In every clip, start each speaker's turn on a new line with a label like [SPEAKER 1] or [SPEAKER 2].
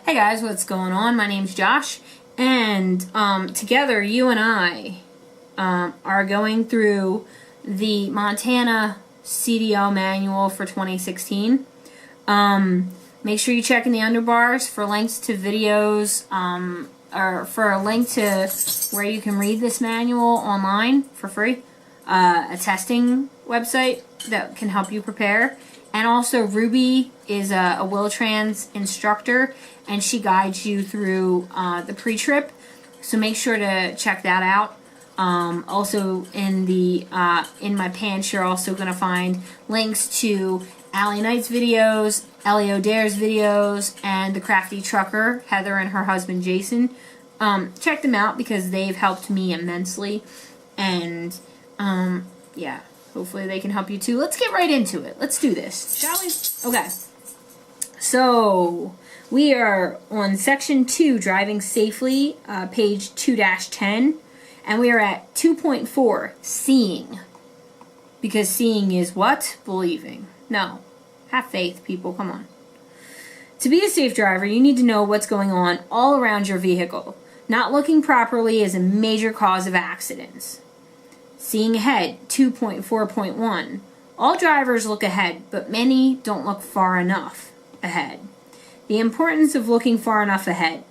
[SPEAKER 1] Hey guys, what's going on? My name's Josh, and together you and I are going through the Montana CDL Manual for 2016. Make sure you check in the underbars for links to videos, or for a link to where you can read this manual online for free, a testing website that can help you prepare. And also Ruby is a Wil-Trans instructor, and she guides you through the pre-trip, so make sure to check that out. Also in my pants you're also going to find links to Allie Knight's videos, Ellie O'Dare's videos, and the Crafty trucker, Heather, and her husband Jason. Check them out because they've helped me immensely, and yeah, hopefully they can help you too. Let's get right into it. Let's do this, shall we? Okay. So, we are on section 2, driving safely, page 2-10, and we are at 2.4, seeing. Because seeing is what? Believing. No. Have faith, people. Come on. To be a safe driver, you need to know what's going on all around your vehicle. Not looking properly is a major cause of accidents. Seeing ahead, 2.4.1. All drivers look ahead, but many don't look far enough ahead. The importance of looking far enough ahead.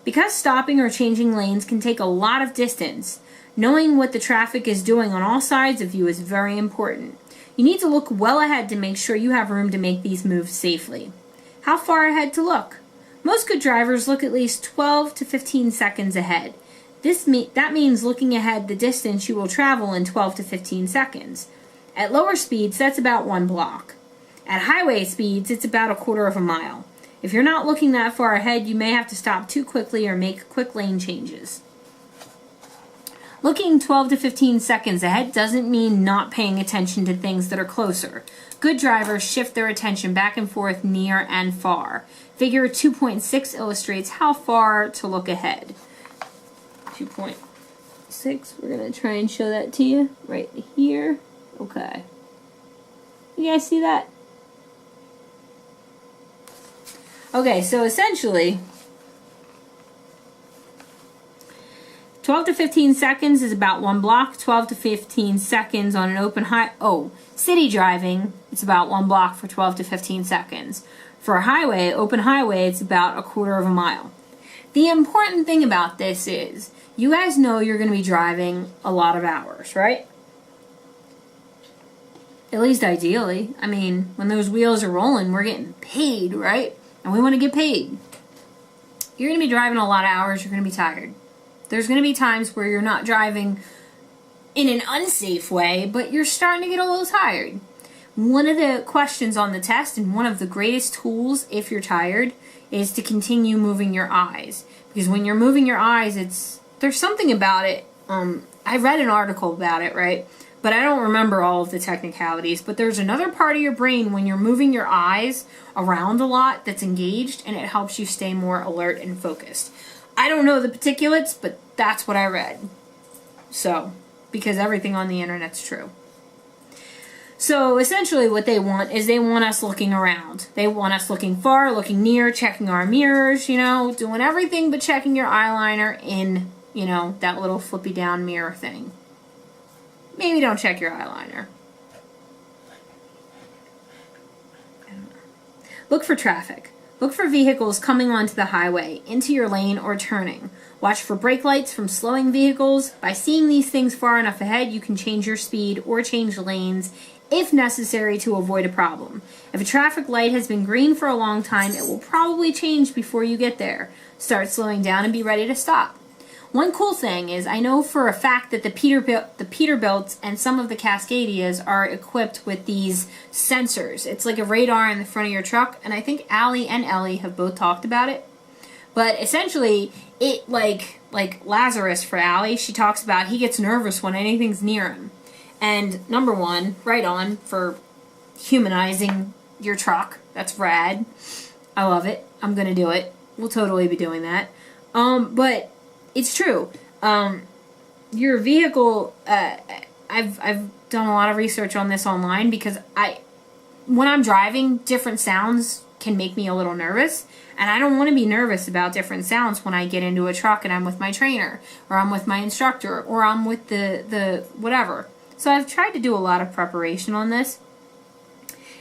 [SPEAKER 1] Because stopping or changing lanes can take a lot of distance, knowing what the traffic is doing on all sides of you is very important. You need to look well ahead to make sure you have room to make these moves safely. How far ahead to look? Most good drivers look at least 12 to 15 seconds ahead. That means looking ahead the distance you will travel in 12 to 15 seconds. At lower speeds, that's about 1 block. At highway speeds, it's about a quarter of a mile. If you're not looking that far ahead, you may have to stop too quickly or make quick lane changes. Looking 12 to 15 seconds ahead doesn't mean not paying attention to things that are closer. Good drivers shift their attention back and forth near and far. Figure 2.6 illustrates how far to look ahead. 2.6, we're going to try and show that to you right here. Okay. You guys see that? Okay, so essentially, 12 to 15 seconds is about 1 block. 12 to 15 seconds on an open city driving, it's about 1 block for 12 to 15 seconds. For a highway, open highway, it's about a quarter of a mile. The important thing about this is, you guys know you're going to be driving a lot of hours, right? At least ideally. I mean, when those wheels are rolling, we're getting paid, right? And we want to get paid. You're going to be driving a lot of hours, you're going to be tired. There's going to be times where you're not driving in an unsafe way, but you're starting to get a little tired. One of the questions on the test, and one of the greatest tools if you're tired, is to continue moving your eyes. Because when you're moving your eyes, there's something about it. I read an article about it, right? But I don't remember all of the technicalities. But there's another part of your brain when you're moving your eyes around a lot that's engaged, and it helps you stay more alert and focused. I don't know the particulars, but that's what I read. So, because everything on the internet's true. So, essentially what they want is they want us looking around. They want us looking far, looking near, checking our mirrors, you know, doing everything but checking your eyeliner in, you know, that little flippy down mirror thing. Maybe don't check your eyeliner. Look for traffic. Look for vehicles coming onto the highway, into your lane, or turning. Watch for brake lights from slowing vehicles. By seeing these things far enough ahead, you can change your speed or change lanes if necessary to avoid a problem. If a traffic light has been green for a long time, it will probably change before you get there. Start slowing down and be ready to stop. One cool thing is I know for a fact that the Peterbilts and some of the Cascadias are equipped with these sensors. It's like a radar in the front of your truck, and I think Allie and Ellie have both talked about it. But essentially, it like Lazarus for Allie, she talks about he gets nervous when anything's near him. And number one, right on for humanizing your truck. That's rad. I love it. I'm gonna do it. We'll totally be doing that. But it's true. Your vehicle, I've done a lot of research on this online because when I'm driving, different sounds can make me a little nervous. And I don't want to be nervous about different sounds when I get into a truck and I'm with my trainer, or I'm with my instructor, or I'm with the whatever. So I've tried to do a lot of preparation on this.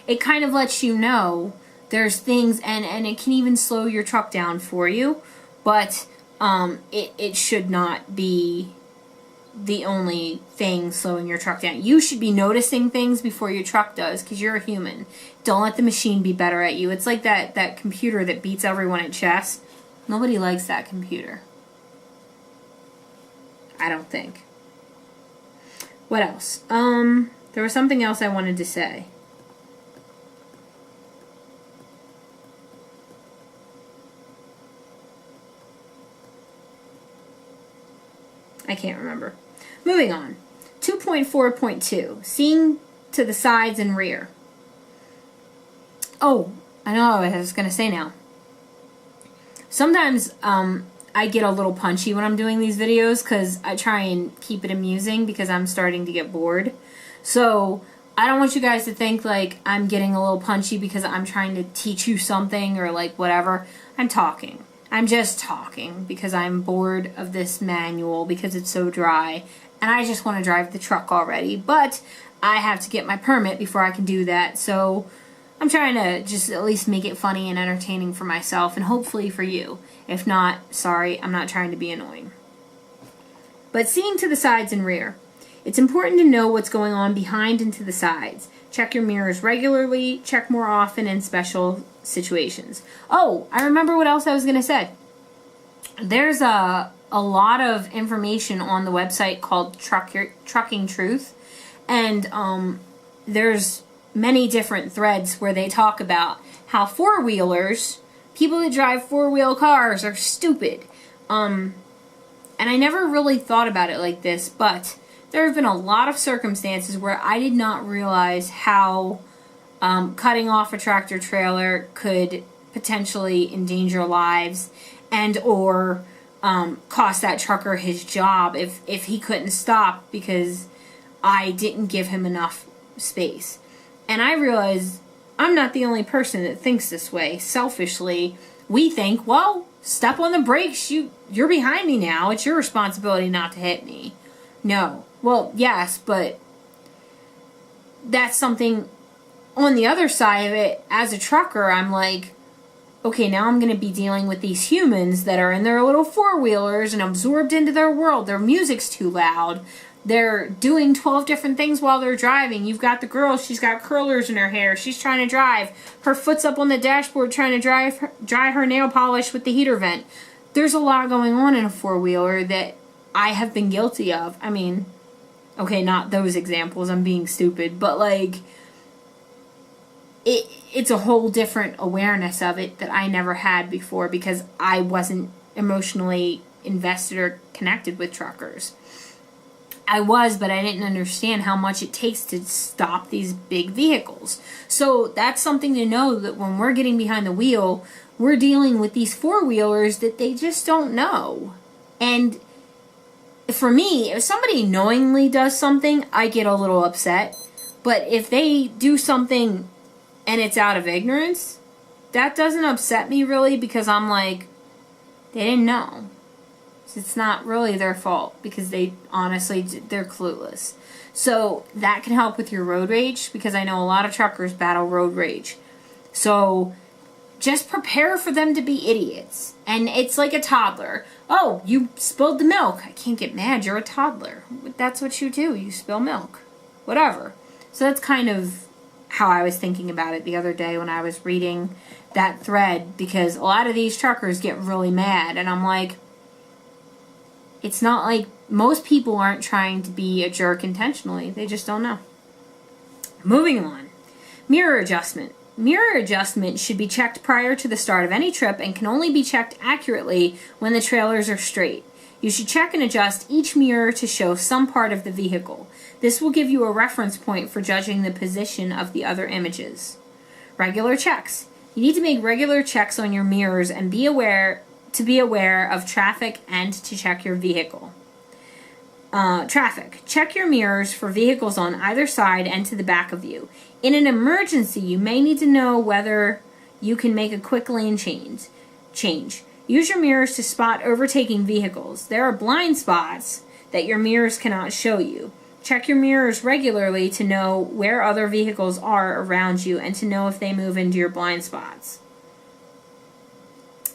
[SPEAKER 1] It kind of lets you know there's things, and it can even slow your truck down for you, but it should not be the only thing slowing your truck down. You should be noticing things before your truck does, because you're a human. Don't let the machine be better at you. It's like that computer that beats everyone at chess. Nobody likes that computer. I don't think. What else? There was something else I wanted to say. I can't remember. Moving on. 2.4.2. Seeing to the sides and rear. Oh, I know what I was going to say now. Sometimes I get a little punchy when I'm doing these videos because I try and keep it amusing because I'm starting to get bored. So I don't want you guys to think like I'm getting a little punchy because I'm trying to teach you something or like whatever. I'm talking. I'm just talking because I'm bored of this manual because it's so dry and I just want to drive the truck already, but I have to get my permit before I can do that, so I'm trying to just at least make it funny and entertaining for myself and hopefully for you. If not, sorry, I'm not trying to be annoying. But seeing to the sides and rear. It's important to know what's going on behind and to the sides. Check your mirrors regularly, check more often in special situations. Oh, I remember what else I was going to say. There's a lot of information on the website called Trucking Truth, and there's many different threads where they talk about how four-wheelers, people that drive four-wheel cars, are stupid. And I never really thought about it like this, but there have been a lot of circumstances where I did not realize how cutting off a tractor trailer could potentially endanger lives and or cost that trucker his job if he couldn't stop because I didn't give him enough space. And I realized I'm not the only person that thinks this way. Selfishly, we think, well, step on the brakes, you're behind me now, it's your responsibility not to hit me. No. Well, yes, but that's something on the other side of it. As a trucker, I'm like, okay, now I'm going to be dealing with these humans that are in their little four-wheelers and absorbed into their world. Their music's too loud. They're doing 12 different things while they're driving. You've got the girl, she's got curlers in her hair. She's trying to drive. Her foot's up on the dashboard trying to dry her nail polish with the heater vent. There's a lot going on in a four-wheeler that I have been guilty of. I mean, okay, not those examples, I'm being stupid, but like, it's a whole different awareness of it that I never had before because I wasn't emotionally invested or connected with truckers. I was, but I didn't understand how much it takes to stop these big vehicles. So that's something to know, that when we're getting behind the wheel, we're dealing with these four-wheelers that they just don't know. And for me, if somebody knowingly does something, I get a little upset. But if they do something and it's out of ignorance, that doesn't upset me really, because I'm like, they didn't know. It's not really their fault because they're clueless. So that can help with your road rage, because I know a lot of truckers battle road rage. So just prepare for them to be idiots. And it's like a toddler. Oh, you spilled the milk. I can't get mad. You're a toddler. That's what you do. You spill milk. Whatever. So that's kind of how I was thinking about it the other day when I was reading that thread, because a lot of these truckers get really mad. And I'm like, it's not like, most people aren't trying to be a jerk intentionally. They just don't know. Moving on. Mirror adjustment. Mirror adjustment should be checked prior to the start of any trip and can only be checked accurately when the trailers are straight. You should check and adjust each mirror to show some part of the vehicle. This will give you a reference point for judging the position of the other images. Regular checks. You need to make regular checks on your mirrors and be aware of traffic and to check your vehicle. Traffic. Check your mirrors for vehicles on either side and to the back of you. In an emergency, you may need to know whether you can make a quick lane change. Use your mirrors to spot overtaking vehicles. There are blind spots that your mirrors cannot show you. Check your mirrors regularly to know where other vehicles are around you and to know if they move into your blind spots.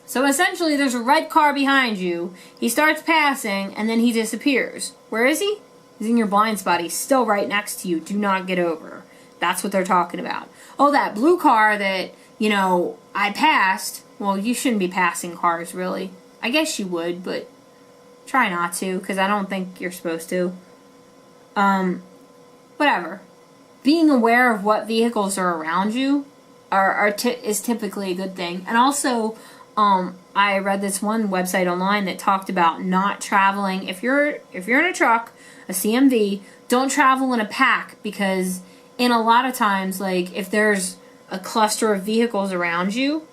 [SPEAKER 1] So essentially, there's a red car behind you. He starts passing, and then he disappears. Where is he? He's in your blind spot. He's still right next to you. Do not get over. That's what they're talking about. Oh, that blue car that, I passed. Well, you shouldn't be passing cars, really. I guess you would, but try not to, because I don't think you're supposed to. Whatever. Being aware of what vehicles are around you is typically a good thing. And also, I read this one website online that talked about not traveling. If you're in a truck, a CMV, don't travel in a pack, because in a lot of times, like if there's a cluster of vehicles around you,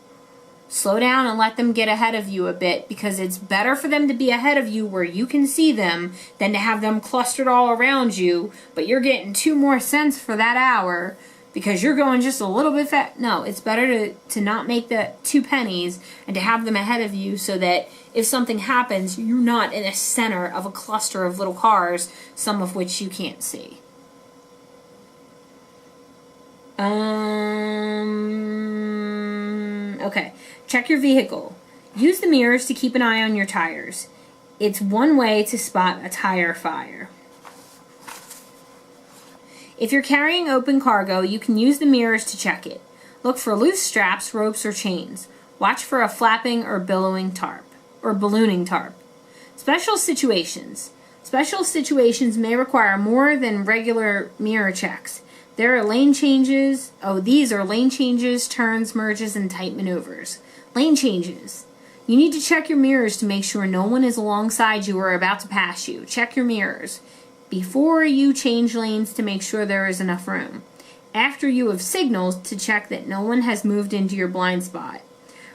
[SPEAKER 1] slow down and let them get ahead of you a bit, because it's better for them to be ahead of you where you can see them than to have them clustered all around you, but you're getting 2 more cents for that hour because you're going just a little bit fast. No, it's better to not make the 2 pennies and to have them ahead of you so that if something happens, you're not in the center of a cluster of little cars, some of which you can't see. Okay. Check your vehicle. Use the mirrors to keep an eye on your tires. It's one way to spot a tire fire. If you're carrying open cargo, you can use the mirrors to check it. Look for loose straps, ropes, or chains. Watch for a flapping or billowing tarp, or ballooning tarp. Special situations. Special situations may require more than regular mirror checks. There are lane changes. These are lane changes, turns, merges, and tight maneuvers. Lane changes. You need to check your mirrors to make sure no one is alongside you or about to pass you. Check your mirrors before you change lanes to make sure there is enough room. After you have signaled to check that no one has moved into your blind spot.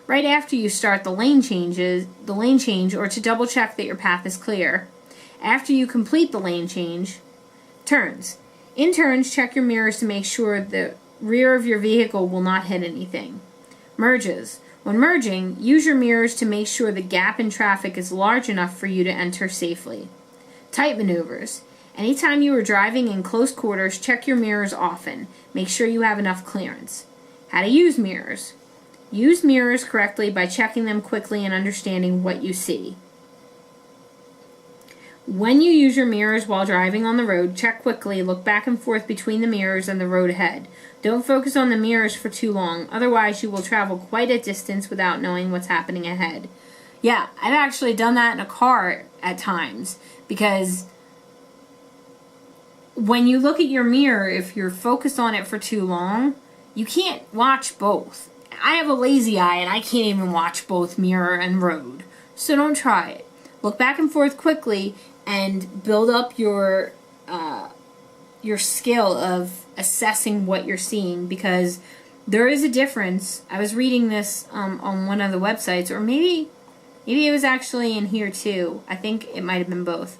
[SPEAKER 1] Right after you start the lane change, or to double check that your path is clear. After you complete the lane change, turns. In turns, check your mirrors to make sure the rear of your vehicle will not hit anything. Merges. When merging, use your mirrors to make sure the gap in traffic is large enough for you to enter safely. Tight maneuvers. Anytime you are driving in close quarters, check your mirrors often. Make sure you have enough clearance. How to use mirrors. Use mirrors correctly by checking them quickly and understanding what you see. When you use your mirrors while driving on the road, check quickly, look back and forth between the mirrors and the road ahead. Don't focus on the mirrors for too long, otherwise you will travel quite a distance without knowing what's happening ahead. Yeah, I've actually done that in a car at times, because when you look at your mirror, if you're focused on it for too long, you can't watch both. I have a lazy eye and I can't even watch both mirror and road, so don't try it. Look back and forth quickly and build up your skill of assessing what you're seeing, because there is a difference. I was reading this on one of the websites, or maybe it was actually in here too. I think it might have been both.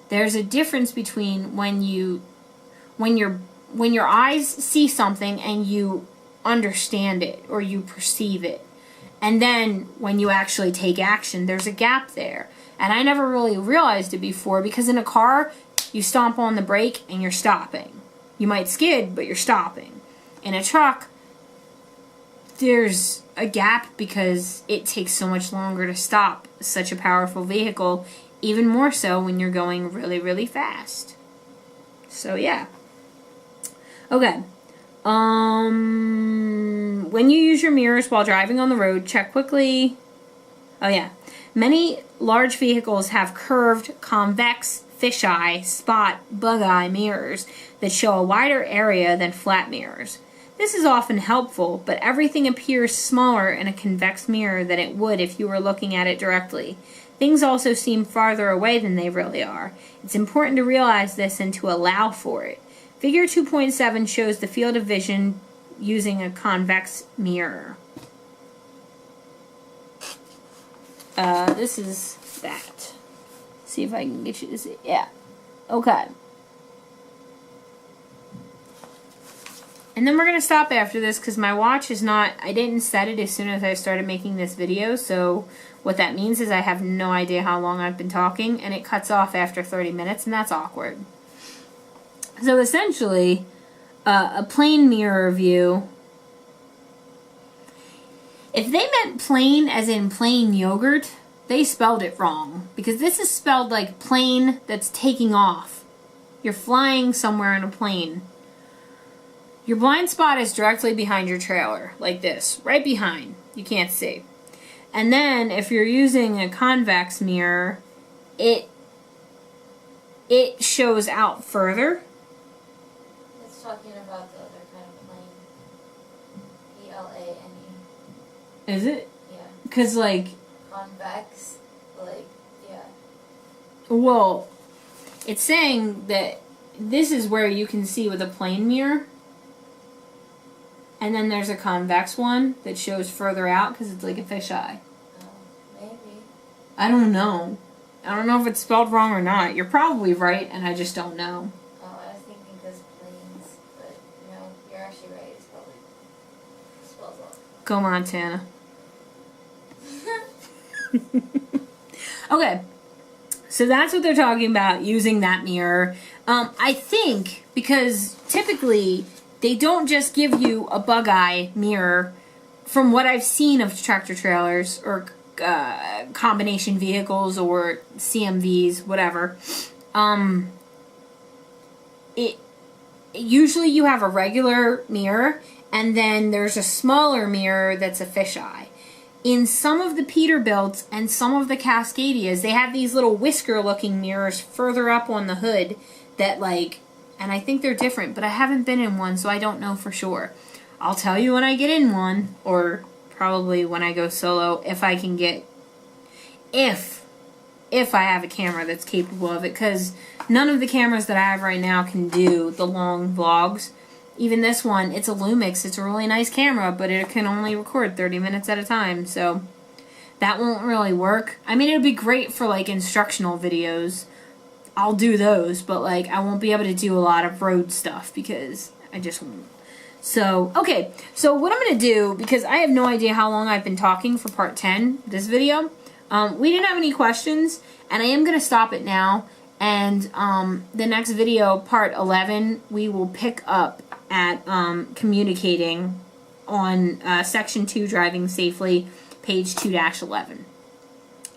[SPEAKER 1] There's a difference between when your eyes see something and you understand it or you perceive it, and then when you actually take action, there's a gap there. And I never really realized it before, because in a car, you stomp on the brake and you're stopping. You might skid, but you're stopping. In a truck, there's a gap because it takes so much longer to stop such a powerful vehicle, even more so when you're going really, really fast. So, yeah. Okay. When you use your mirrors while driving on the road, check quickly. Oh, yeah. Many large vehicles have curved, convex, fisheye, spot, bug-eye mirrors that show a wider area than flat mirrors. This is often helpful, but everything appears smaller in a convex mirror than it would if you were looking at it directly. Things also seem farther away than they really are. It's important to realize this and to allow for it. Figure 2.7 shows the field of vision using a convex mirror. This is that. See if I can get you to see. Yeah. Okay. And then we're going to stop after this because my watch is not, I didn't set it as soon as I started making this video, so what that means is I have no idea how long I've been talking, and it cuts off after 30 minutes, and that's awkward. So essentially, a plain mirror view, if they meant plain as in plain yogurt, they spelled it wrong, because this is spelled like plane that's taking off. You're flying somewhere in a plane. Your blind spot is directly behind your trailer, like this, right behind. You can't see. And then if you're using a convex mirror, it shows out further.
[SPEAKER 2] It's talking about the other kind of plane. E-L-A-N-E.
[SPEAKER 1] Is it?
[SPEAKER 2] Yeah.
[SPEAKER 1] Because, like...
[SPEAKER 2] Convex, like, yeah.
[SPEAKER 1] Well, it's saying that this is where you can see with a plane mirror. And then there's a convex one that shows further out because it's like a fisheye.
[SPEAKER 2] Oh, maybe.
[SPEAKER 1] I don't know. I don't know if it's spelled wrong or not. You're probably right, and I just don't know.
[SPEAKER 2] Oh, I was thinking because planes, but no, you're actually right. It's probably spelled wrong.
[SPEAKER 1] Go Montana. Okay, so that's what they're talking about, using that mirror. I think, because typically they don't just give you a bug eye mirror, from what I've seen of tractor trailers or combination vehicles or CMVs, whatever. Usually you have a regular mirror, and then there's a smaller mirror that's a fisheye. In some of the Peterbilts and some of the Cascadias, they have these little whisker-looking mirrors further up on the hood that, like, and I think they're different, but I haven't been in one, so I don't know for sure. I'll tell you when I get in one, or probably when I go solo, if I can get, if I have a camera that's capable of it, because none of the cameras that I have right now can do the long vlogs. Even this one, it's a Lumix. It's a really nice camera, but it can only record 30 minutes at a time, so that won't really work. I mean, it would be great for, like, instructional videos. I'll do those, but, like, I won't be able to do a lot of road stuff because I just won't. So, okay, so what I'm going to do, because I have no idea how long I've been talking for part 10, this video, we didn't have any questions, and I am going to stop it now, and the next video, part 11, we will pick up at communicating on section 2, driving safely, page 2-11.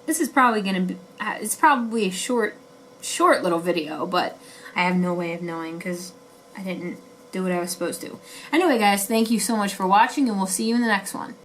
[SPEAKER 1] This is probably going to be, it's probably a short little video, but I have no way of knowing because I didn't do what I was supposed to. Anyway, guys, thank you so much for watching, and we'll see you in the next one.